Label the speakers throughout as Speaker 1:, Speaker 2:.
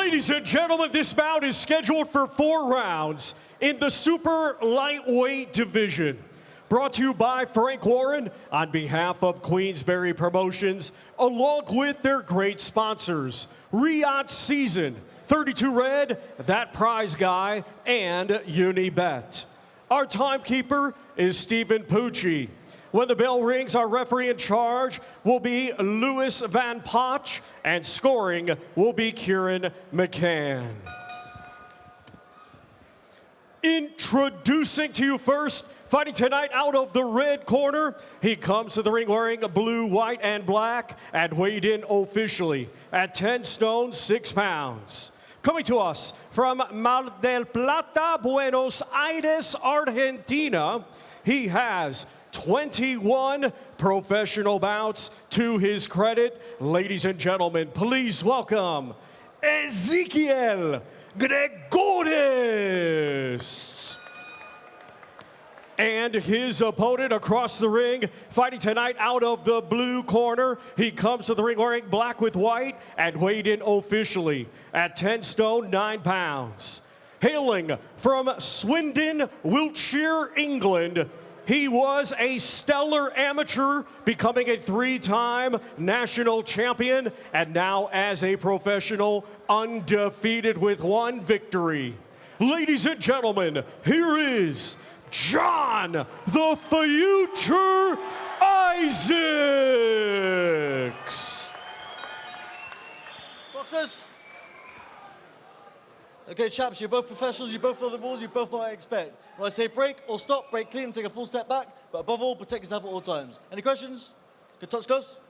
Speaker 1: Ladies and gentlemen, this bout is scheduled for 4 rounds in the super lightweight division. Brought to you by Frank Warren on behalf of Queensberry Promotions, along with their great sponsors, Riyadh Season, 32 Red, That Prize Guy, and Unibet. Our timekeeper is Stephen Pucci. When the bell rings, our referee in charge will be Louis Van Potch, and scoring will be Kieran McCann. Introducing to you first, fighting tonight out of the red corner, he comes to the ring wearing blue, white, and black, and weighed in officially at 10 stone, 6 pounds. Coming to us from Mar del Plata, Buenos Aires, Argentina, he has 21 professional bouts to his credit. Ladies and gentlemen, please welcome Ezequiel Gregores. And his opponent across the ring, fighting tonight out of the blue corner. He comes to the ring wearing black with white and weighed in officially at 10 stone, 9 pounds. Hailing from Swindon, Wiltshire, England, he was a stellar amateur, becoming a 3-time national champion, and now as a professional, undefeated with 1 victory. Ladies and gentlemen, here is John the Future Isaacs.
Speaker 2: Boxers. Okay, chaps, you're both professionals, you both know the rules, you both know what I expect. When I say break or stop, break clean and take a full step back, but above all, protect yourself at all times. Any questions? Good touch close.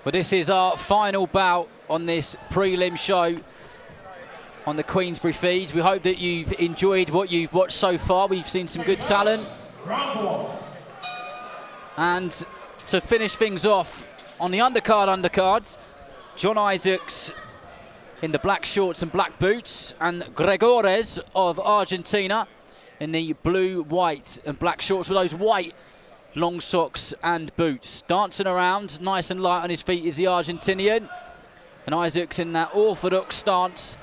Speaker 3: Well, this is our final bout on this prelim show on the Queensberry feeds. We hope that you've enjoyed what you've watched so far. We've seen some good talent. And to finish things off on the undercards, John Isaacs in the black shorts and black boots, and Gregores of Argentina in the blue, white and black shorts with those white long socks and boots. Dancing around, nice and light on his feet is the Argentinian. And Isaacs in that orthodox stance,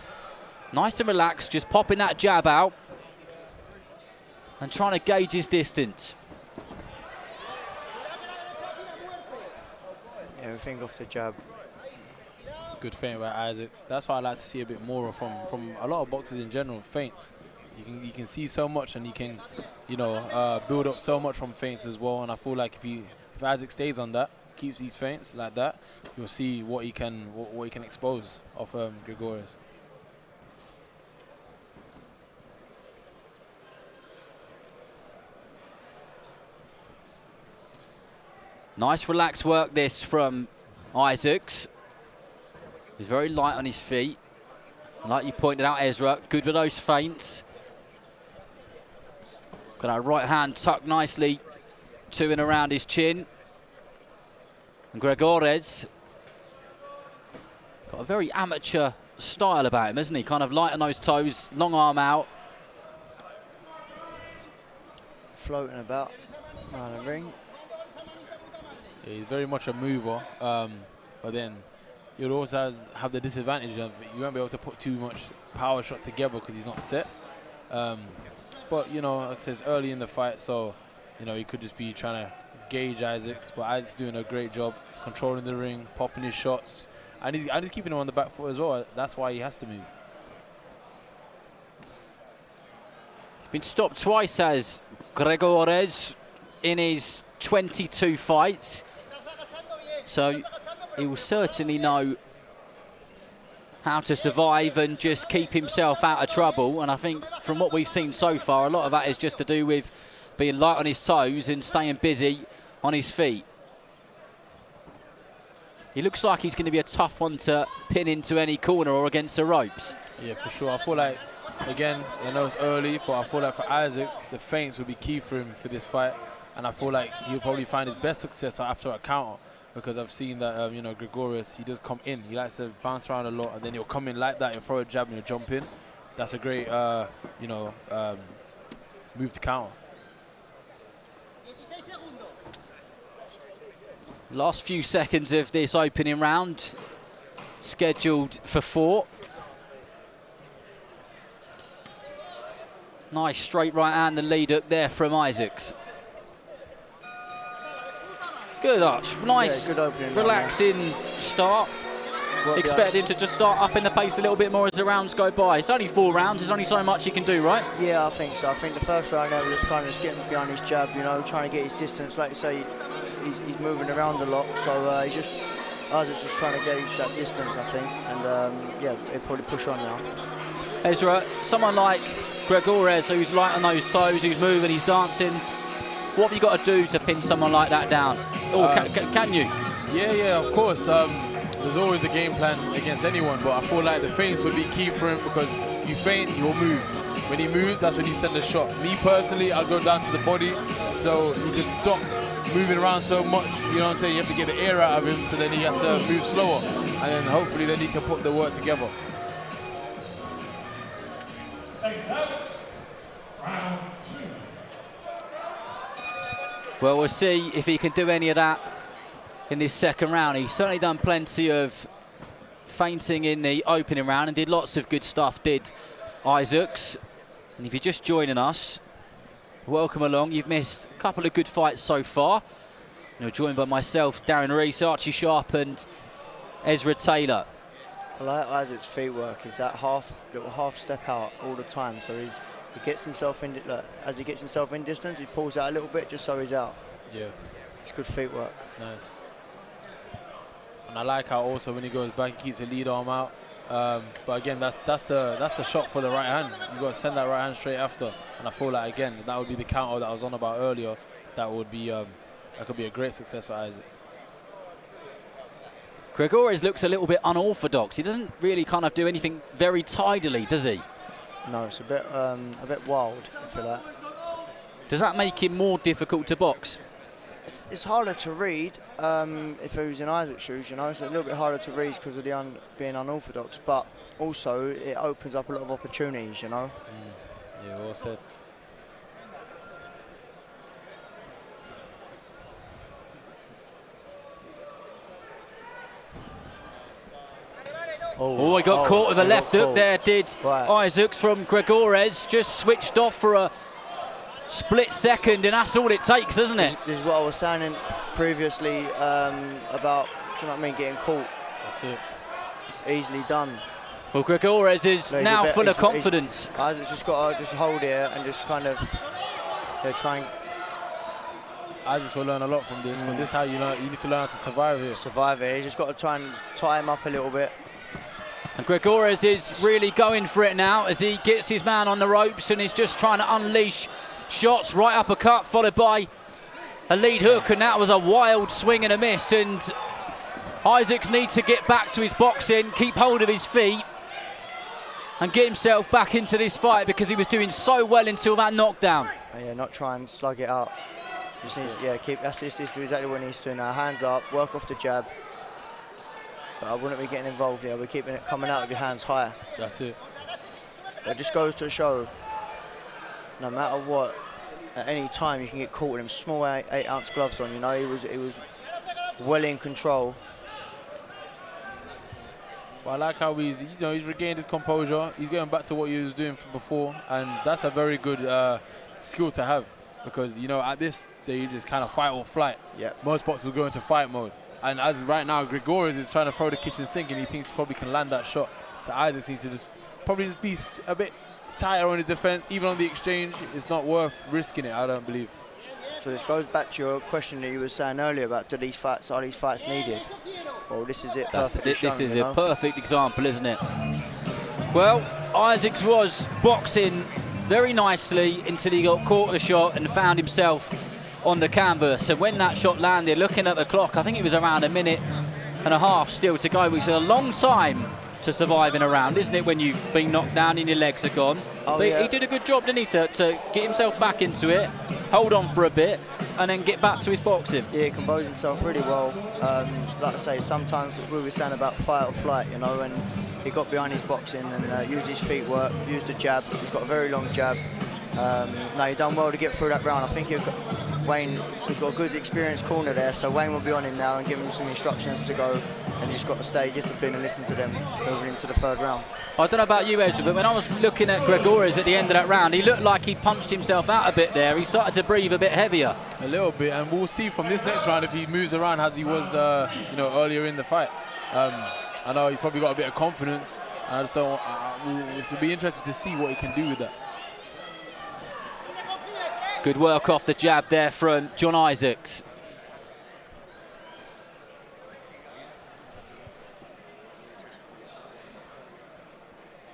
Speaker 3: nice and relaxed, just popping that jab out and trying to gauge his distance.
Speaker 4: Everything off the jab.
Speaker 5: Good feint by Isaacs. That's why I like to see a bit more from a lot of boxers in general. Feints. You can see so much, and you can, build up so much from feints as well. And I feel like if Isaac stays on that, keeps these feints like that, you'll see what he can expose off Gregores.
Speaker 3: Nice relaxed work this from Isaacs. He's very light on his feet. And like you pointed out, Ezra, good with those feints. Got our right hand tucked nicely to and around his chin. And Gregores got a very amateur style about him, hasn't he? Kind of light on those toes, long arm out.
Speaker 4: Floating about around the ring.
Speaker 5: Yeah, he's very much a mover, but then you'll also have the disadvantage of you won't be able to put too much power shot together because he's not set. But like I said, it's early in the fight, so he could just be trying to gauge Isaacs. But Isaacs doing a great job controlling the ring, popping his shots, and he's keeping him on the back foot as well. That's why he has to move.
Speaker 3: He's been stopped twice as Gregores in his 22 fights. So he will certainly know how to survive and just keep himself out of trouble. And I think from what we've seen so far, a lot of that is just to do with being light on his toes and staying busy on his feet. He looks like he's going to be a tough one to pin into any corner or against the ropes.
Speaker 5: Yeah, for sure. I feel like, again, I know it's early, but I feel like for Isaacs, the feints will be key for him for this fight. And I feel like he'll probably find his best success after a counter, because I've seen that, Gregores, he does come in. He likes to bounce around a lot, and then he'll come in like that, he'll throw a jab and he'll jump in. That's a great, move to counter.
Speaker 3: Last few seconds of this opening round, scheduled for 4. Nice straight right hand, the lead up there from Isaacs. Good arch, nice,
Speaker 4: good opening,
Speaker 3: relaxing start. Expect him to just start upping the pace a little bit more as the rounds go by. It's only 4 rounds, there's only so much he can do, right?
Speaker 4: Yeah, I think so. I think the first round there was kind of just getting behind his jab, you know, trying to get his distance. Like you say, he's moving around a lot, so Isaac's just trying to gauge that distance, I think, and yeah, he'll probably push on now.
Speaker 3: Ezra, someone like Gregores, who's light on those toes, who's moving, he's dancing, what have you got to do to pin someone like that down? Or can you?
Speaker 5: Yeah, of course. There's always a game plan against anyone, but I feel like the feints would be key for him, because you feint, he'll move. When he moves, that's when you send a shot. Me personally, I'll go down to the body, so he can stop moving around so much. You know what I'm saying? You have to get the air out of him, so then he has to move slower, and then hopefully then he can put the work together.
Speaker 1: Round 2.
Speaker 3: Well, we'll see if he can do any of that in this second round. He's certainly done plenty of feinting in the opening round and did lots of good stuff, did Isaacs. And if you're just joining us, welcome along. You've missed a couple of good fights so far. You're joined by myself, Darren Rees, Archie Sharp and Ezra Taylor.
Speaker 4: I like Isaac's feet work. He's that little half step out all the time. So he gets himself in, as he gets himself in distance, he pulls out a little bit just so he's out.
Speaker 5: Yeah.
Speaker 4: It's good feet work.
Speaker 5: It's nice. And I like how also when he goes back, he keeps the lead arm out. But again, that's the shot for the right hand. You've got to send that right hand straight after. And I feel like, again, that would be the counter that I was on about earlier. That would be, that could be a great success for Isaac.
Speaker 3: Gregores looks a little bit unorthodox. He doesn't really kind of do anything very tidily, does he?
Speaker 4: No, it's a bit wild, I feel like.
Speaker 3: Does that make him more difficult to box?
Speaker 4: It's harder to read if he was in Isaac's shoes, you know. It's a little bit harder to read because of the being unorthodox, but also it opens up a lot of opportunities, you know.
Speaker 5: Yeah, well said.
Speaker 3: Oh, he got caught with a left hook there, did Isaacs from Gregores. Just switched off for a split second, and that's all it takes, isn't it?
Speaker 4: This is what I was saying previously about, do you know what I mean, getting caught.
Speaker 5: That's it.
Speaker 4: It's easily done.
Speaker 3: Well, Gregores is now full of confidence.
Speaker 4: Isaac's just got to hold here and just kind of try and...
Speaker 5: Isaac will learn a lot from this, but this is how you learn. You need to learn how to survive here.
Speaker 4: Survive here. He's just got to try and tie him up a little bit.
Speaker 3: And Gregores is really going for it now as he gets his man on the ropes and is just trying to unleash shots. Right uppercut followed by a lead hook, and that was a wild swing and a miss. And Isaacs needs to get back to his boxing, keep hold of his feet and get himself back into this fight, because he was doing so well until that knockdown.
Speaker 4: Yeah, not try and slug it out. Just needs, this is exactly what he needs to do now. Hands up, work off the jab. But I wouldn't be getting involved here. We're keeping it coming out of your hands higher.
Speaker 5: That's it.
Speaker 4: It just goes to show, no matter what, at any time you can get caught with them small 8-ounce gloves on. You know, he was well in control.
Speaker 5: Well, I like how he's regained his composure. He's going back to what he was doing before, and that's a very good skill to have, because you know at this stage it's kind of fight or flight.
Speaker 4: Yeah.
Speaker 5: Most boxers will go into fight mode. And as right now, Gregores is trying to throw the kitchen sink, and he thinks he probably can land that shot. So Isaac needs to just be a bit tighter on his defense. Even on the exchange, it's not worth risking it, I don't believe.
Speaker 4: So this goes back to your question that you were saying earlier about are these fights needed? Well, this is it.
Speaker 3: This is a perfect example, isn't it? Well, Isaacs was boxing very nicely until he got caught a shot and found himself on the canvas. And when that shot landed, looking at the clock, I think it was around 1.5 minutes still to go, which is a long time to survive in a round, isn't it, when you've been knocked down and your legs are gone?
Speaker 4: Oh,
Speaker 3: but
Speaker 4: yeah.
Speaker 3: He did a good job, didn't he, to get himself back into it, hold on for a bit, and then get back to his boxing.
Speaker 4: Yeah, he composed himself really well. Like I say, sometimes we were saying about fight or flight, you know, and he got behind his boxing and used his feet work, used the jab. He's got a very long jab. No, he done well to get through that round. I think Wayne, he's got a good experienced corner there, so Wayne will be on him now and give him some instructions to go, and he's got to stay disciplined and listen to them moving into the third round.
Speaker 3: I don't know about you, Ezra, but when I was looking at Gregores at the end of that round, he looked like he punched himself out a bit there. He started to breathe a bit heavier.
Speaker 5: A little bit, and we'll see from this next round if he moves around as he was, you know, earlier in the fight. I know he's probably got a bit of confidence. I just don't. It'll be interesting to see what he can do with that.
Speaker 3: Good work off the jab there from John Isaacs.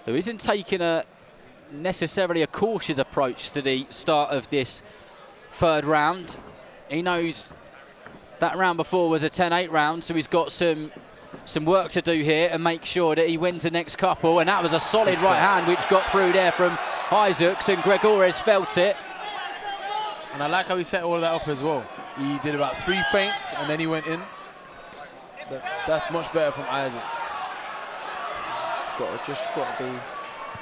Speaker 3: Who isn't taking necessarily a cautious approach to the start of this third round. He knows that round before was a 10-8 round, so he's got some work to do here and make sure that he wins the next couple. And that was a solid right hand which got through there from Isaacs, and Gregores felt it.
Speaker 5: And I like how he set all of that up as well. He did about 3 feints and then he went in. But that's much better from Isaacs.
Speaker 4: Just got to be.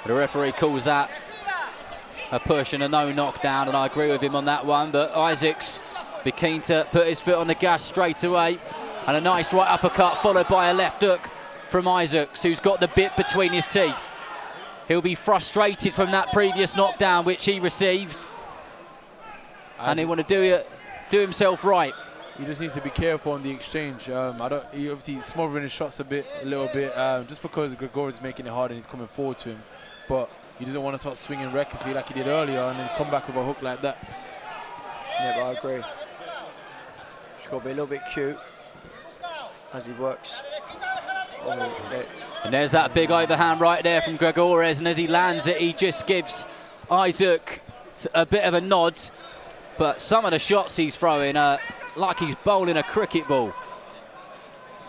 Speaker 3: The referee calls that a push and a no knockdown, and I agree with him on that one. But Isaacs be keen to put his foot on the gas straight away. And a nice right uppercut followed by a left hook from Isaacs, who's got the bit between his teeth. He'll be frustrated from that previous knockdown which he received. And he want to do himself right.
Speaker 5: He just needs to be careful on the exchange. He obviously smothering his shots a little bit, just because Gregores is making it hard and he's coming forward to him. But he doesn't want to start swinging recklessly like he did earlier and then come back with a hook like that.
Speaker 4: Yeah, but I agree. He's got to be a little bit cute as he works.
Speaker 3: And there's that big overhand right there from Gregores, and as he lands it, he just gives Isaac a bit of a nod. But some of the shots he's throwing are like he's bowling a cricket ball.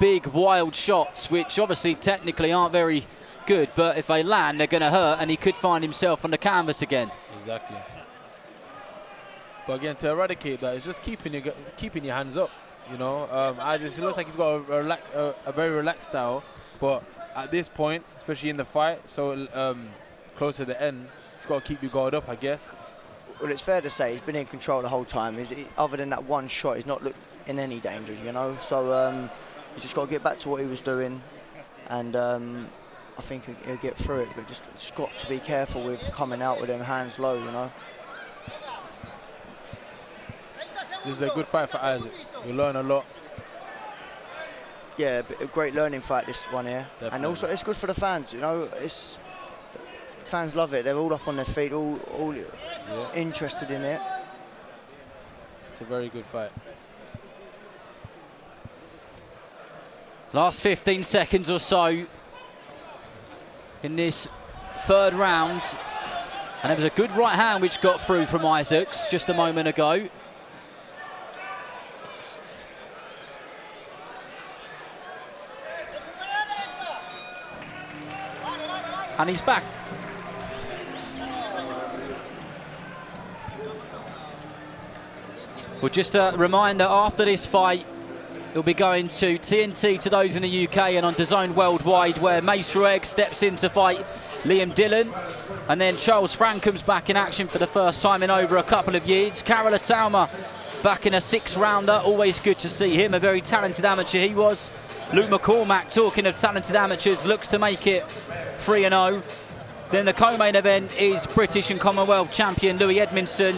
Speaker 3: Big, wild shots, which obviously technically aren't very good, but if they land, they're going to hurt, and he could find himself on the canvas again.
Speaker 5: Exactly. But again, to eradicate that, it's just keeping your hands up. You know, Isaac, it looks like he's got a very relaxed style, but at this point, especially in the fight, so close to the end, he's got to keep your guard up, I guess.
Speaker 4: Well, it's fair to say he's been in control the whole time. Other than that one shot, he's not looked in any danger, you know. So he's just got to get back to what he was doing, and I think he'll get through it. But just got to be careful with coming out with them hands low, you know.
Speaker 5: This is a good fight for Isaac. You learn a lot.
Speaker 4: Yeah, a great learning fight, this one here.
Speaker 5: Definitely.
Speaker 4: And also it's good for the fans, you know. Fans love it. They're all up on their feet, all interested in it.
Speaker 5: It's a very good fight.
Speaker 3: Last 15 seconds or so in this third round. And there was a good right hand which got through from Isaacs just a moment ago. And he's back. Well, just a reminder, after this fight, he'll be going to TNT to those in the UK and on DAZN Worldwide, where Mace Ruegg steps in to fight Liam Dillon. And then Charles Francome's back in action for the first time in over a couple of years. Karol Atauma back in a 6-rounder. Always good to see him, a very talented amateur he was. Luke McCormack, talking of talented amateurs, looks to make it 3-0. Then the co-main event is British and Commonwealth champion Louis Edmondson,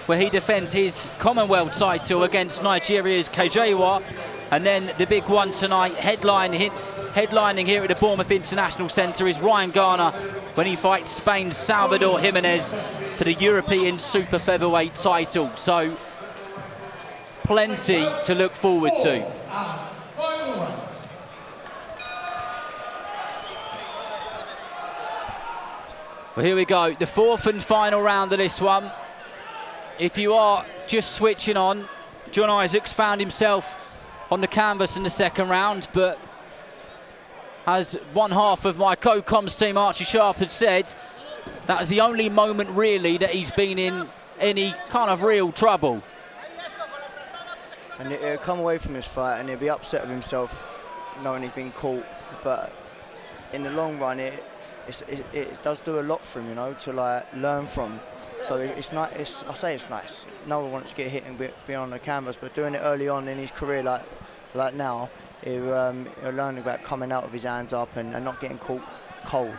Speaker 3: where he defends his Commonwealth title against Nigeria's Kejewa. And then the big one tonight, headlining here at the Bournemouth International Centre, is Ryan Garner when he fights Spain's Salvador Jimenez for the European Super Featherweight title. So plenty to look forward to. Well, here we go, the fourth and final round of this one. If you are just switching on, John Isaacs found himself on the canvas in the second round, but as one half of my co-coms team, Archie Sharp, had said, that was the only moment really that he's been in any kind of real trouble.
Speaker 4: And he'll come away from this fight and he'll be upset with himself knowing he's been caught, but in the long run it does do a lot for him, you know, to like learn from. So it's not. I say it's nice. No one wants to get hit and be on the canvas, but doing it early on in his career, like now, he'll learn about coming out with his hands up and not getting caught cold.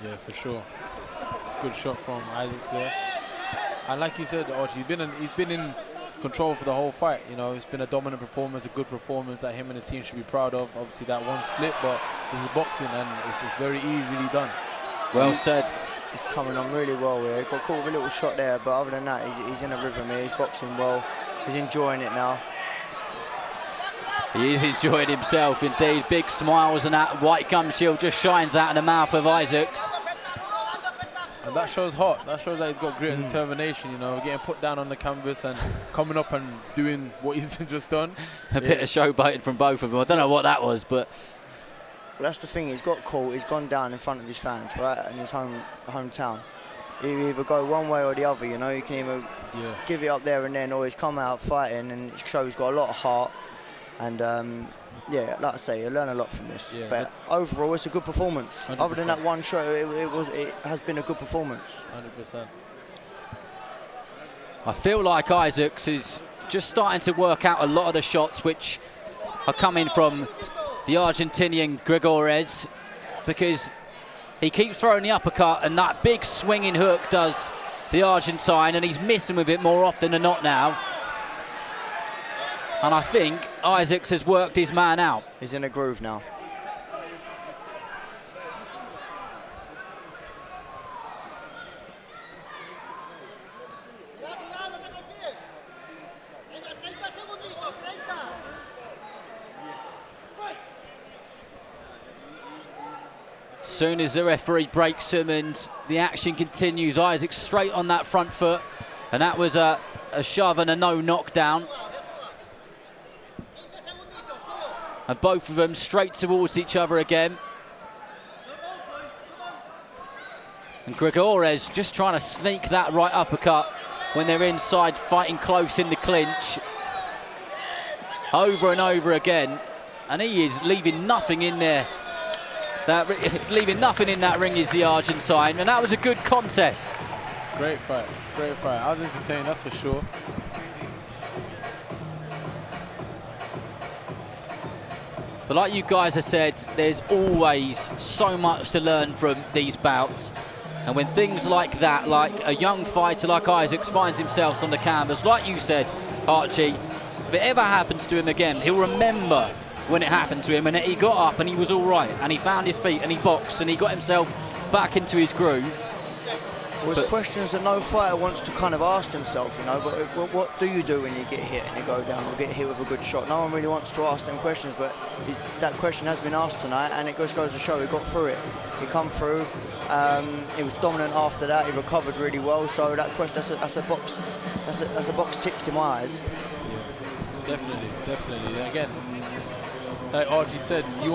Speaker 5: Yeah, for sure. Good shot from Isaacs there. And like you said, Archie, he's been in control for the whole fight. You know, it's been a dominant performance, a good performance that him and his team should be proud of. Obviously, that one slip, but this is boxing, and it's very easily done.
Speaker 3: Well said.
Speaker 4: He's coming on really well here. He got caught with a little shot there, but other than that, he's in a rhythm here. He's boxing well. He's enjoying it now.
Speaker 3: He is enjoying himself, indeed. Big smiles, and that white gum shield just shines out of the mouth of Isaacs.
Speaker 5: And that shows heart. That shows that he's got grit and determination, you know, getting put down on the canvas and coming up and doing what he's just done.
Speaker 3: A bit of showboating from both of them. I don't know what that was, but...
Speaker 4: Well, that's the thing. He's got caught. He's gone down in front of his fans, right, in his hometown. You either go one way or the other, you know. You can either give it up there and then, or he's come out fighting, and it shows he's got a lot of heart. And yeah, like I say, you learn a lot from this.
Speaker 5: Yeah,
Speaker 4: but overall, it's a good performance.
Speaker 5: 100%.
Speaker 4: Other than that one shot, it has been a good performance.
Speaker 5: 100%.
Speaker 3: I feel like Isaacs is just starting to work out a lot of the shots which are coming from the Argentinian Gregores, because he keeps throwing the uppercut, and that big swinging hook does the Argentine, and he's missing with it more often than not now. And I think Isaacs has worked his man out.
Speaker 4: He's in a groove now.
Speaker 3: Soon as the referee breaks him and the action continues, Isaacs straight on that front foot, and that was a shove and a no knockdown. And both of them straight towards each other again. And Gregores just trying to sneak that right uppercut when they're inside, fighting close in the clinch. Over and over again. And he is leaving nothing in there. Leaving nothing in that ring is the Argentine. And that was a good contest.
Speaker 5: Great fight. Great fight. I was entertained, that's for sure.
Speaker 3: But like you guys have said, there's always so much to learn from these bouts. And when things like that, like a young fighter like Isaacs finds himself on the canvas, like you said, Archie, if it ever happens to him again, he'll remember when it happened to him and that he got up and he was all right and he found his feet and he boxed and he got himself back into his groove.
Speaker 4: Well, it's questions that no fighter wants to kind of ask himself, you know, but what do you do when you get hit and you go down or get hit with a good shot? No one really wants to ask them questions, but that question has been asked tonight, and it just goes to show he got through it. He come through, he was dominant after that, he recovered really well, so that question, that's a box ticked in my eyes.
Speaker 5: Yeah, definitely. Again, like Archie said, you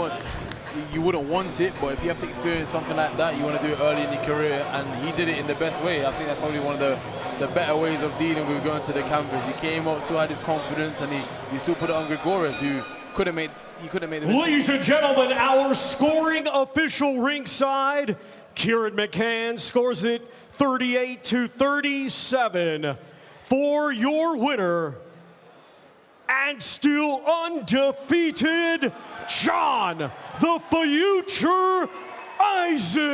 Speaker 5: wouldn't want it, but if you have to experience something like that, you want to do it early in your career, and he did it in the best way. I think that's probably one of the better ways of dealing with going to the canvas. He came up, still had his confidence, and he still put it on Gregores, who couldn't make the mistake.
Speaker 1: Ladies and gentlemen, our scoring official ringside, Kieran McCann scores it 38-37 for your winner, and still undefeated, John the Future Isaacs.